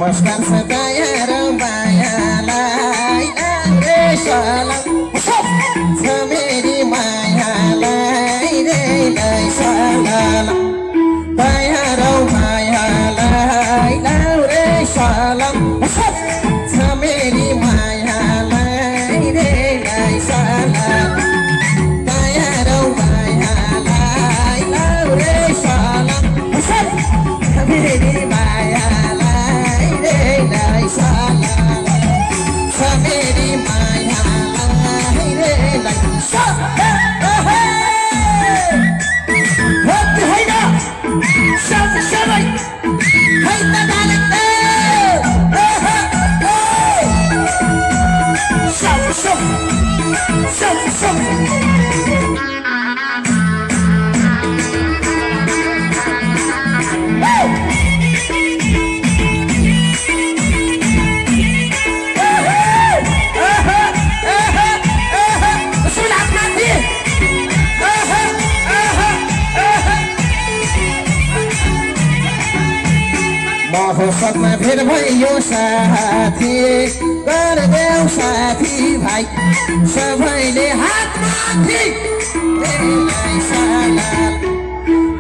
नमस्कार सदाया र मायालाई रे सलाम छ मेरी मायालाई रे सलाम दया र मायालाई रे सलाम छ मेरी मायालाई रे सलाम दया र मायालाई रे सलाम छ मेरी मायालाई रे सलाम छ मेरी मायालाई रे महोत्सवमा भेट भयो साथी गरिदेऊ साथी भाइ सबैले हात माथि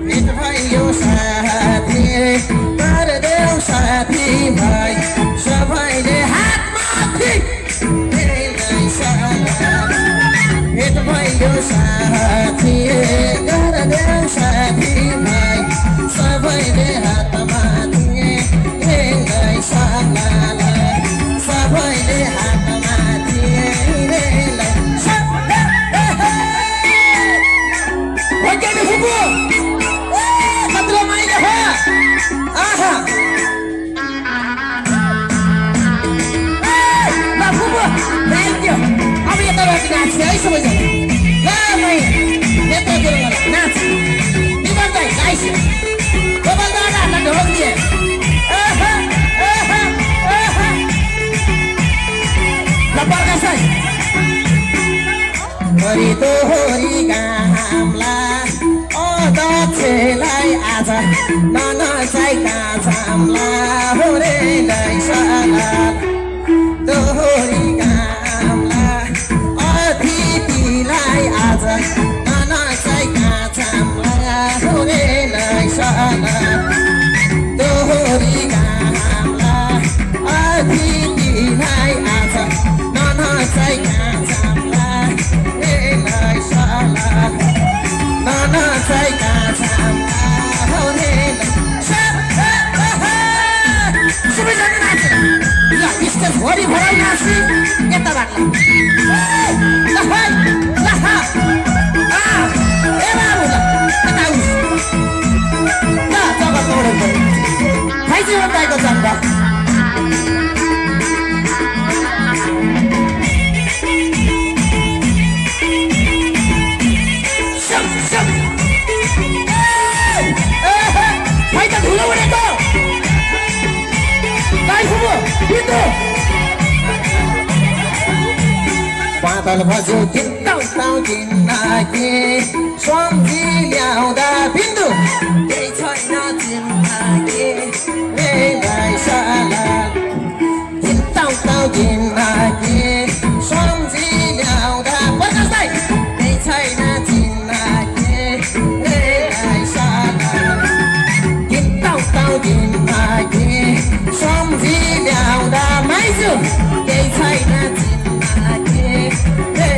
भेट भयो साथी गरिदेऊ साथी भाइ सबैले हात माथि भेट भयो साथी गरिदेऊ साथी भाइ सबैले हात माथि सबैले हात माथि कत्रो माइलो हो आहा थ्याङ्क यू अब यता नाच्छ है सबैजना ल भाइ यता नाच निबल भाइ गाइस गोपाल दादा ढोक दिए हरि दोहोरी घामला दक्षलाई आज ननचाइ काँचामला हो रे सला दोहोरी घामला अतिथिलाई आज ननचाइ काँचामला हो रे सला दोहोरी घामला अतिथिलाई आज ननचाइ काँचामला ननचाइ काँचामला हो रे सबैजना नाच्छ ल स्टेज भरिभरि नाच्ने यताबाट ल ए बाबु ल यता आउनुहोस् ल जगत दौडौँ भाइजीवन दाइको जन्म बादल भज्यो किन्ताउ किन्नाके सम्झी ल्याउँदा बिन्दु केही छैन चिन्नाके रे सला किन्ताउ किन्नाके सम्झी ल्याउँदा प्रकाशलाई केही छैन चिन्नाके रे सला किन्ताउ किन्नाके सम्झी ल्याउँदा माइजु केही छैन चिन्नाके रे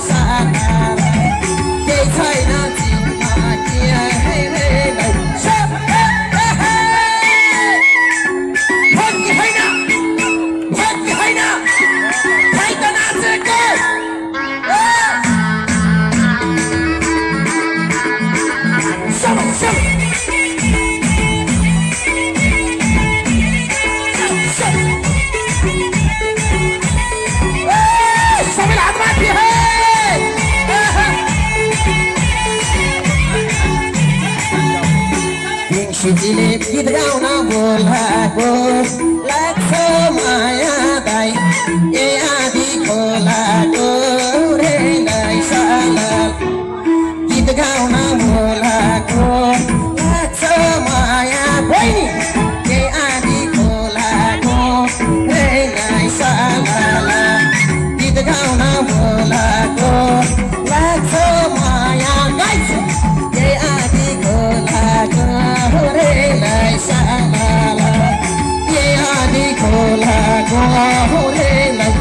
सला केही छैन चिन्नाके रे सिटीले गीत गाउन बोलाको लाग्छ माया दाइ ए आदि खोलाको रे सला गीत गाउन बोलाको लाग्छ माया बहिनी ए आदि खोलाको गाउन बोलाको लाग्छ माया गाइछ यही आदि खोलाको होरेलाई साला यही आदि खोलाको होरेलाई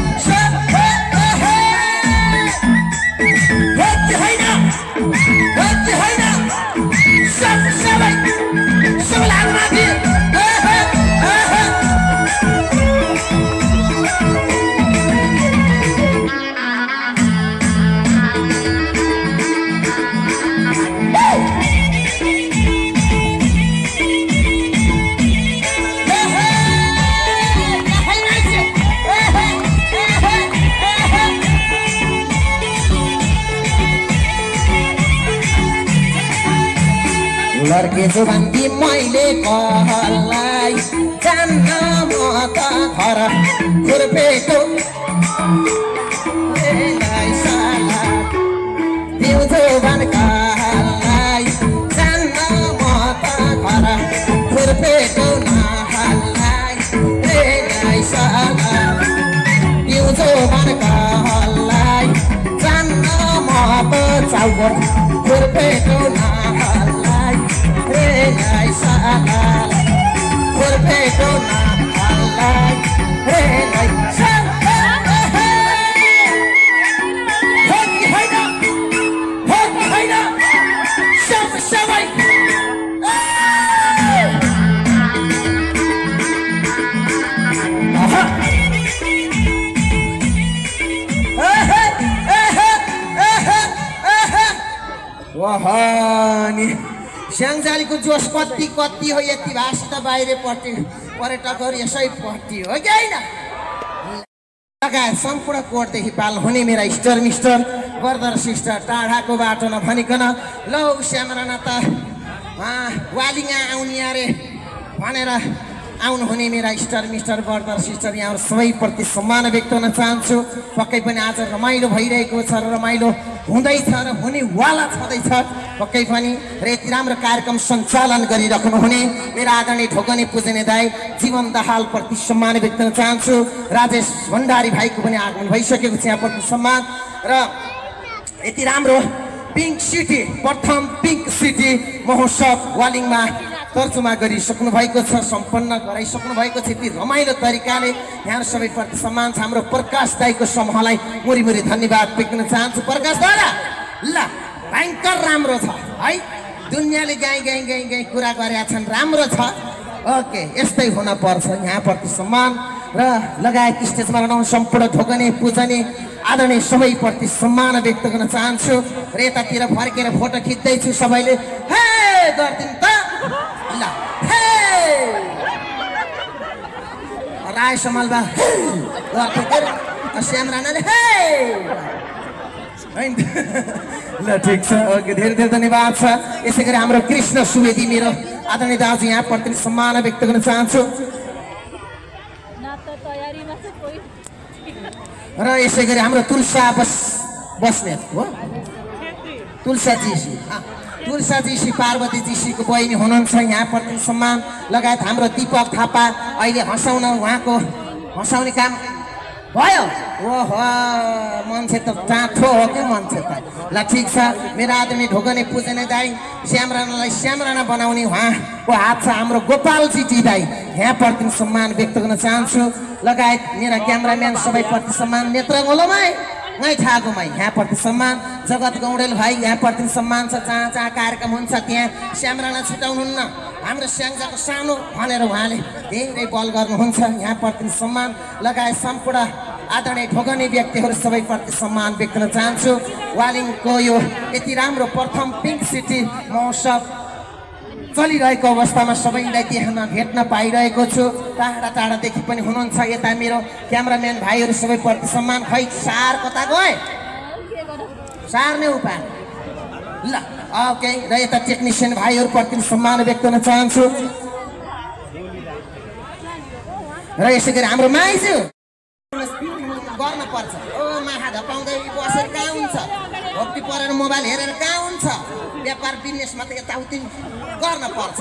लड्के छु भन्दी मैले कहलाई जान्न म त घर खुर्पेको साला दिउँछौ भन्कालाई जान्न म त घर खुर्पेको नहालाई साला दिउँछौ भन्कालाई जान्न म त चाउकोट खुर्पेको नहालाई साला खुर्पेको नहालाई वहानी स्याङजालीको जोस कति कति हो यति भाषा त बाहिरपट्टि पर्यटकहरू यसैपट्टि हो कि होइन लगायत सम्पूर्ण कोटदेखि पाल हुने मेरा स्टर मिस्टर ब्रदर सिस्टर टाढाको बाटो नभनिकन लौ श्यामराना त वालिङा आउने अरे भनेर आउनु हुने मेरा स्टर मिस्टर ब्रदर सिस्टर यहाँहरू सबैप्रति सम्मान व्यक्त गर्न चाहन्छु पक्कै पनि आज रमाइलो भइरहेको छ र रमाइलो हुँदैछ र हुनेवाला छँदैछ पक्कै पनि र यति राम्रो कार्यक्रम सञ्चालन गरिराख्नु हुने मेरा आदरणीय ढोकने पूजनीय दाइ जीवन दाहालप्रति सम्मान व्यक्त गर्न चाहन्छु राजेश भण्डारी भाइको पनि आगमन भइसकेको छ यहाँप्रति सम्मान र यति राम्रो पिङ्क सिटी प्रथम पिङ्क सिटी महोत्सव वालिङमा तर्जुमा गरिसक्नु भएको छ सम्पन्न गराइसक्नु भएको छ यति रमाइलो तरिकाले यहाँ सबैप्रति सम्मान छ हाम्रो प्रकाश दाइको समूहलाई मुरी मुरी धन्यवाद व्यक्त गर्न चाहन्छु प्रकाश दादा ल भयङ्कर राम्रो छ है दुनियाँले गाई गाई गाई गाई कुरा गरेका छन् राम्रो छ ओके यस्तै हुन पर्छ यहाँप्रति सम्मान र लगायत स्टेजमा रहनु सम्पूर्ण ढोकने पूजने आदरणीय सबैप्रति सम्मान व्यक्त गर्न चाहन्छु र यतातिर फर्केर फोटो खिच्दैछु सबैले हे गर्दिन त ल हे राय समालबा श्याम राणाले हे ल ठिक छ ओके धेरै धेरै धन्यवाद छ यसै गरी हाम्रो कृष्ण सुवेदी मेरो आदरणीय दाजु यहाँप्रति सम्मान व्यक्त गर्न चाहन्छु र यसै गरी हाम्रो तुलसा बस्नेत हो तुलसाजी पार्वती जीको बहिनी हुनुहुन्छ यहाँप्रति सम्मान लगायत हाम्रो दीपक थापा अहिले हँसाउन उहाँको हँसाउने काम भयो ओहो मान्छे त टाठो हो क्या मान्छे त ल ठिक छ मेरो आदरणीय ढोकने पूजने दाइ श्यामराणालाई श्यामराणा बनाउने उहाँको हात छ हाम्रो गोपालजी टी दाइ यहाँप्रति सम्मान व्यक्त गर्न चाहन्छु लगायत मेरा क्यामराम्यान सबैप्रति सम्मान नेत्र गोलोमै नै ठाकुमै यहाँप्रति सम्मान जगत गौडेल भाइ यहाँप्रति सम्मान छ जहाँ जहाँ कार्यक्रम हुन्छ त्यहाँ श्यामराणा छुटाउनुहुन्न हाम्रो स्याङ्जाको सानो भनेर उहाँले धेरै बल गर्नुहुन्छ यहाँप्रति सम्मान लगायत सम्पूर्ण आदरणीय ढोकने व्यक्तिहरू सबैप्रति सम्मान व्यक्त गर्न चाहन्छु वालिङको यो यति राम्रो प्रथम पिङ्क सिटी महोत्सव चलिरहेको अवस्थामा सबैलाई देख्न भेट्न पाइरहेको छु टाढा टाढादेखि पनि हुनुहुन्छ यता मेरो क्यामराम्यान भाइहरू सबैप्रति सम्मान खै सार कता गए सार नै उपा ल ओके र यता टेक्निसियन भाइहरूप्रति सम्मान व्यक्त गर्न चाहन्छु र यसै गरी हाम्रो माइजू गर्न पर्छ ओ माहा धपाउँदै बसेर कहाँ हुन्छ भक्ति परेर मोबाइल हेरेर कहाँ हुन्छ व्यापार बिजनेसमा त यताउति गर्न पर्छ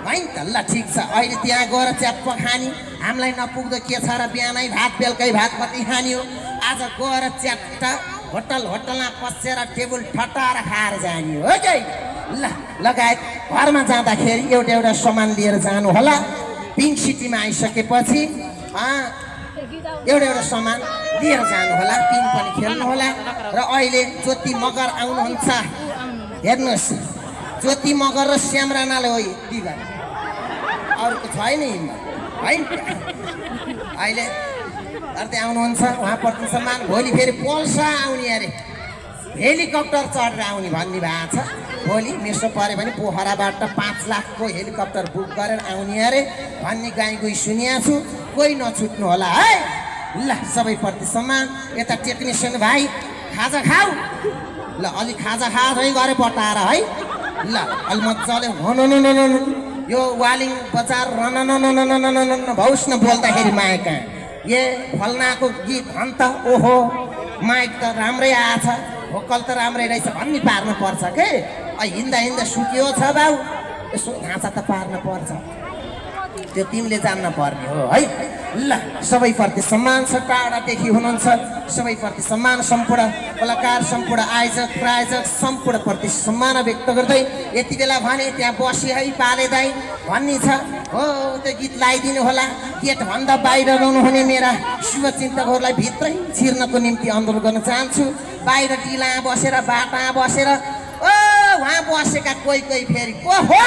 है त ल ठिक छ अहिले त्यहाँ गएर च्याप्प खानी हामीलाई नपुग्दो के छ र बिहानै भात बेलुकै भात कति खानी हो आज गएर च्याट्ट होटलमा पसेर टेबल ठटाएर खाएर जाने हो कि ल लगायत घरमा जाँदाखेरि एउटा सामान लिएर जानु होला। पिङ्क सिटीमा आइसकेपछि एउटा सामान लिएर जानु होला। पिङ्क पनि खेल्नु होला। र अहिले ज्योति मगर आउनुहुन्छ, हेर्नुहोस् ज्योति मगर र श्याम राणाले हो यति गरे, अरूको छैन है। अहिले अर्थे आउनुहुन्छ, उहाँप्रति सम्मान। भोलि फेरि पल्सा आउने अरे, हेलिकप्टर चढेर आउने भन्ने भएको छ। भोलि मेसो पऱ्यो भने पोखराबाट 5 लाखको हेलिकप्टर बुक गरेर आउने अरे भन्ने गाई सुनिएको छु। कोही नछुट्नु होला है। ल सबैप्रति सम्मान। यता टेक्निसियन भाइ खाजा खाऊ ल, अलि खाजा खाँदै गरे बटाएर है। ल अलि मजाले यो वालिङ बजार भौस न बोल्दाखेरि माइक ए फल्नाको गीत अन्त ओहो माइक त राम्रै आएछ, भोकल त राम्रै रहेछ भन्ने पार्नु पर्छ के। हिँड्दा सुकियो छ बाउ, यसो ढाँचा त पार्नु पर्छ, त्यो तिमीले जान्न पर्ने हो है। ल सबैप्रति सम्मान छ। टाढादेखि हुनुहुन्छ सबैप्रति सम्मान। सम्पूर्ण कलाकार, सम्पूर्ण आयोजक प्रायोजक सम्पूर्णप्रति सम्मान व्यक्त गर्दै यति बेला भने त्यहाँ बसी है पाले दाई भन्ने छ हो, त्यो गीत लगाइदिनु होला। गेटभन्दा बाहिर रहनुहुने मेरा शुभचिन्तकहरूलाई भित्रै छिर्नको निम्ति अनुरोध गर्न चाहन्छु। बाहिर टिला बसेर बाटा बसेर वहाँ बसेका कोही फेरि ओहो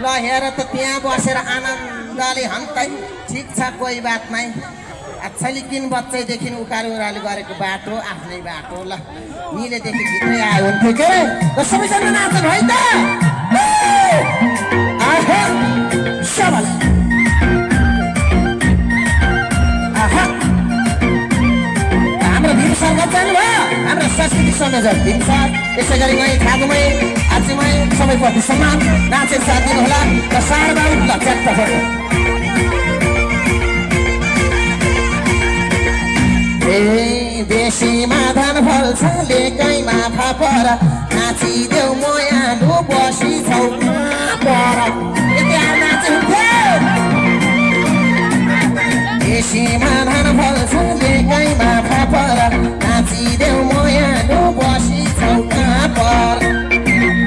ल हेर त त्यहाँ बसेर आनन्दले हन्तै ठिक छ, कोही बात नै। छैलिकिन बच्चैदेखि उकालो गरेको बाटो आफ्नै बाटो। ल निलेदेखि भित्रै आयो हुन्थ्यो के र सबैजना नाच है त। हाम्रो भीम सर जानु भयो, हाम्रो संस्कृति संयोजक भीम सर। त्यसै गरी मै खागुमै आजमै सबैप्रति सम्मान। नाचेर साथ दिनु होला र सारबाउ ल च्याट्ट फोटो। बेसीमा धान फल्छ लेकैमा फापर, नाचिदेऊ मयालु बसी छौ पर। बेसीमा धान फल्छ लेकैमा फापर, नाचिदेऊ मयालु बसी छौ पर।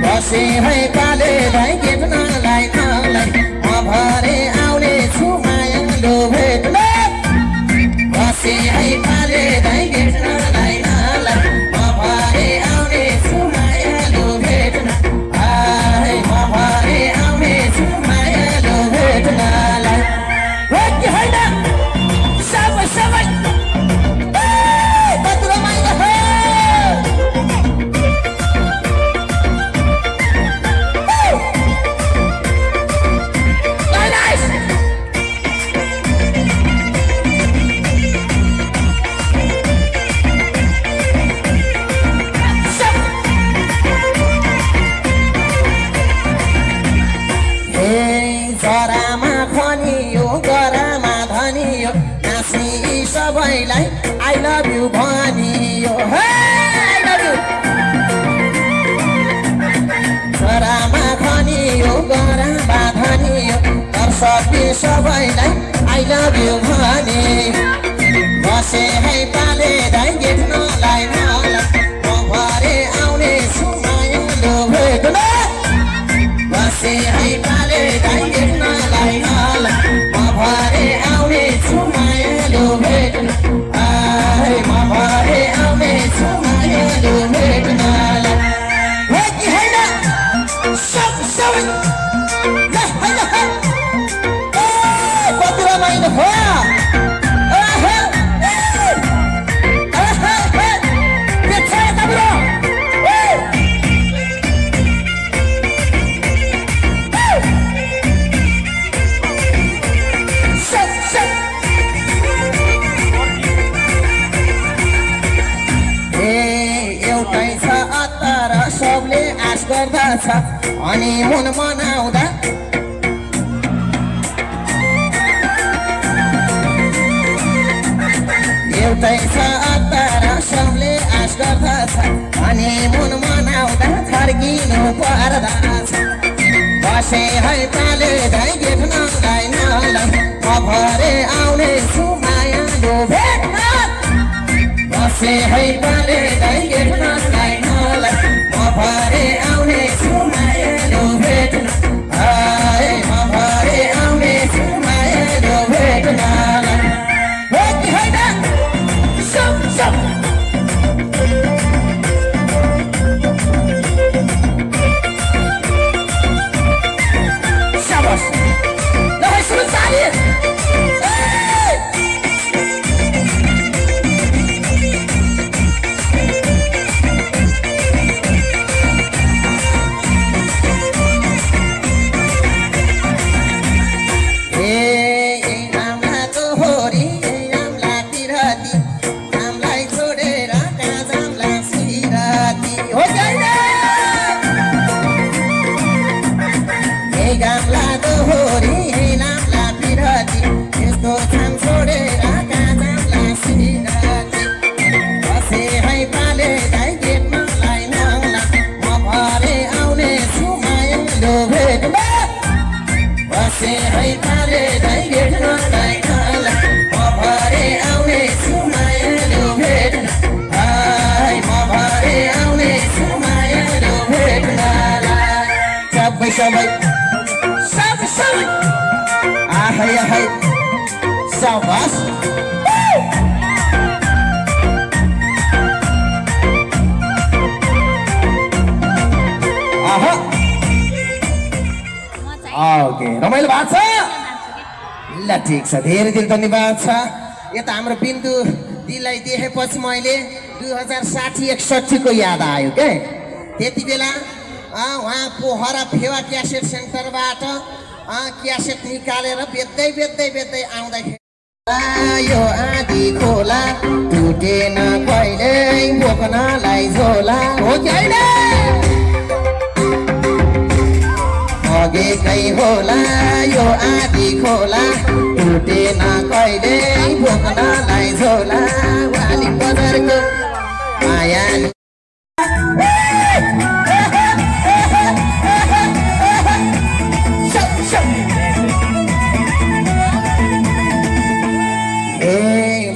बसे है पालेलाई भेट्नलाई नलाई, म भरे आउने छु मायालु भेट्न। बसे है पालेलाई भेट्नलाई नलाई, म भरे आउने छु मायालु भेट्न। म भरे आउने छु मायालु भेट्नलाई। हो कि होइन सबै सबै सबैलाई आई लभ यु भनियो। आई लभ यु छोरामा खनियो गरामा धनियो, दर्शकले सबैलाई आई लभ यु भने। बसे है पाले दाइ भेट्नलाई मलाई, म भरे आउने छु मायालु भेट्न। बसे है पाले दाइ भेट्नलाई मलाई, म भरे आउने छु मायालु भेट्न। म भरे आउने छु मायालु भेट्नलाई। हो कि होइन सबै ल होइन कति रमाइलो भयो। सबले आश गर्दछ हनीमुन मनाउँदा, एउटै छ तर सबले आश गर्दछ हनीमुन मनाउँदा फर्किनु पर्दछ। बसे है पाले दाइ भेट्नलाई नलाई, म भरे आउने छु मायालु भेट्न। बसे है पाले दाइ भेट्नलाई मलाई म भरे आउने छु मायालो भेट्न हाय म भरे आउने छु मायालो भेट्नलाई हो कि होइन सब सब शाबास ल है सुन साली Sabay, sabay, sabay. Ahay, ahay. Sabas. Aha. Okay, रमाइलो भएको छ ल ठीक छ धेरै धेरै धन्यवाद छ यता हाम्रो बिन्दु दिलाई देखेपछि मैले 2060-61 को याद आयो के त्यति बेला वहाँ पोखरा फेवा क्यासेट सेन्टरबाट क्यासेट निकालेर बेच्दै बेच्दै बेच्दै आउँदाखेरि यो आधी खोला टुटेन कहिले बोक्नलाई झोला हो कि होइन अघिकै होला यो आधी खोला टुटेन कहिले बोक्नलाई झोला वाली बजारको माया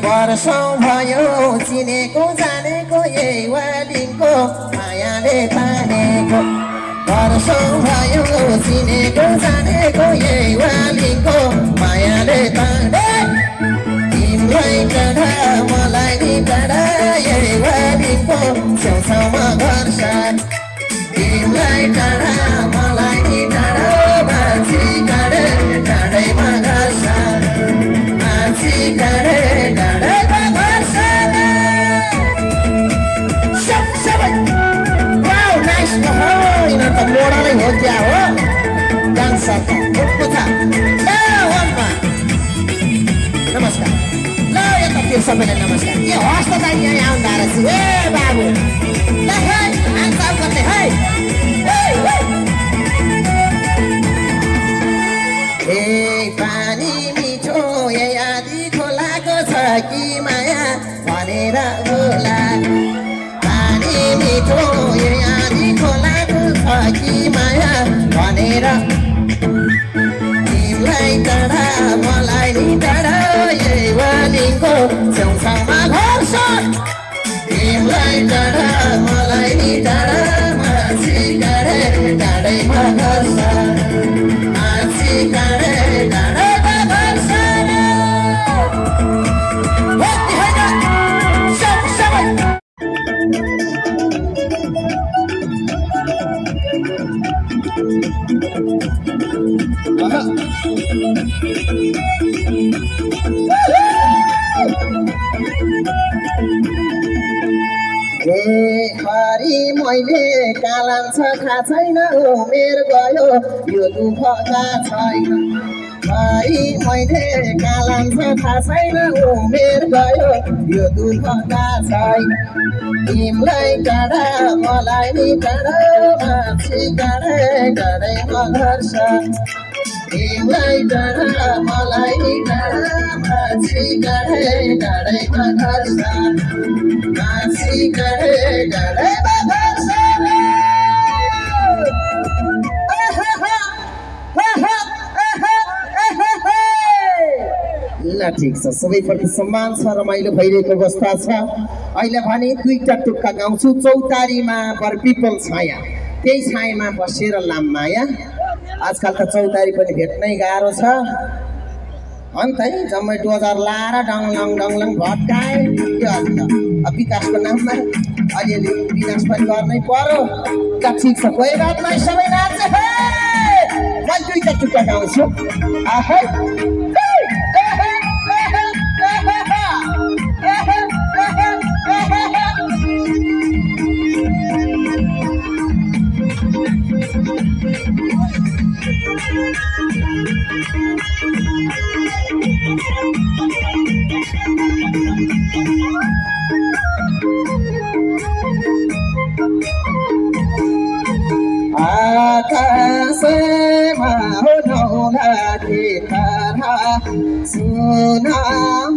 वर्षौं भयो चिनेको जानेको यही वालीको मायाले तानेको वर्षौं भयो चिनेको जानेको यही वालीको मायाले ताने तिमीलाई टाढा मलाई नि टाढा यही वालीको छेउछाउमा घर साथ तिमीलाई टाढा मलाई नि टाढा मान्छे टाढे टाढैमा घर साथ मान्छे टाढे टाढैमा घर साथ सबै वाउ नाइस हो यिनीहरू त मोडलै हो क्या हो डान्स त पुग्छ ल वनमा नमस्कार ल यता त्यो सबैलाई नमस्कार के हस्त त यहाँ आउँदा रहेछ ए बाबु ल है आन्सार गर्दै है ए पानी मिठो ए आधी खोलाको छ कि माया भनेर होला पानी मिठो ए आधी खोलाको छ कि माया भनेर तिमीलाई टाढा मलाई नि टाढा यही वालीको छेउछाउमा घर छ तिमीलाई टाढा मलाई नि टाढा मान्छे टाढे टाढैमा घर छ मान्छे टाढे टाढैमा घर छ खरी मैले कालाम छ थाहा छैन उमेर गयो यो दुःखका छैन खरी मैले कालाम छ थाहा छैन उमेर गयो यो दुःखका छैन तिमीलाई टाढा मलाई नि टाढा मान्छे टाढै टाढैमा घर छ तिमीलाई टाढा मलाई नि टाढा मान्छे टाढै टाढैमा घर छ मान्छे टाढै टाढैमा घर छ ल ठिक छ सबैप्रति सम्मान छ रमाइलो भइरहेको अवस्था छ अहिले भने दुईटा टुक्का गाउँछु चौतारीमा बर पिपल छाया त्यही छायामा बसेर लाममाया आजकल त चौतारी पनि भेट्नै गाह्रो छ अन्त है जम्मै डोजर लाएर डङलङ डङलङ भट्काए त्यो अब विकासको नाममा अलिअलि विकास पनि गर्नै पर्यो ठिक छ कोही बात नै सबै नाच्छ म दुईटा टुक्का गाउँछु आहै आकाशमा हो नौलाके तारा सुना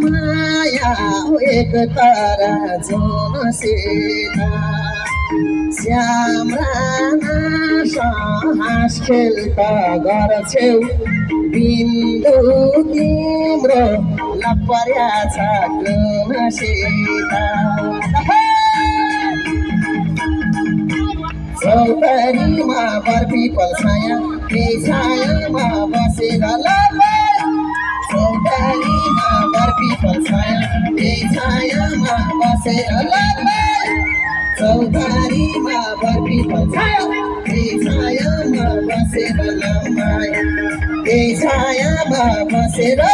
माया हो एक तारा जुन सीता श्याम हाँस खेल त गर्छौ बिन्दु तिम्रो लपर्या छ गुण सीता चौतारीमा बर पिपल छाया त्यही छायामा बसेर चौतारीमा बर पिपल छाया त्यही छायामा बसेर चौतारीमा बर पिपल छाया त्यही छायामा बसेर लम्बाया त्यही छायामा बसेर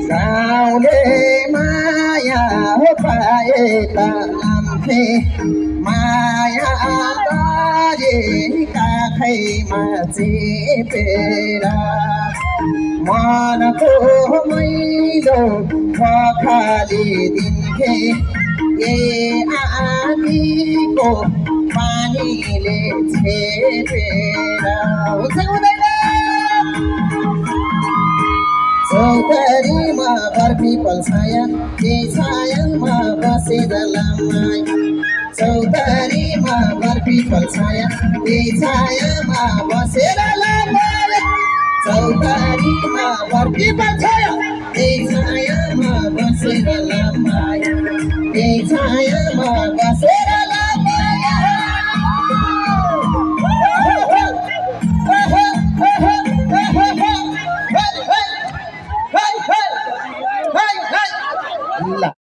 गाउँले माया हो पाए त नाम्थे माया गरे काखैमा चेपेर मनको मैलो पखालिदिन्थे ए आँधीको पानीले छेपेर हुन्छ हुँदैन चौतारीमा बर पिपल छाया त्यही छायामा बसेर लामाया चौतारीमा बर पिपल छाया त्यही छायामा बसेर लामाया चौतारीमा बर पिपल छाया त्यही छायामा बसेर लामाया त्यही छायामा बसेर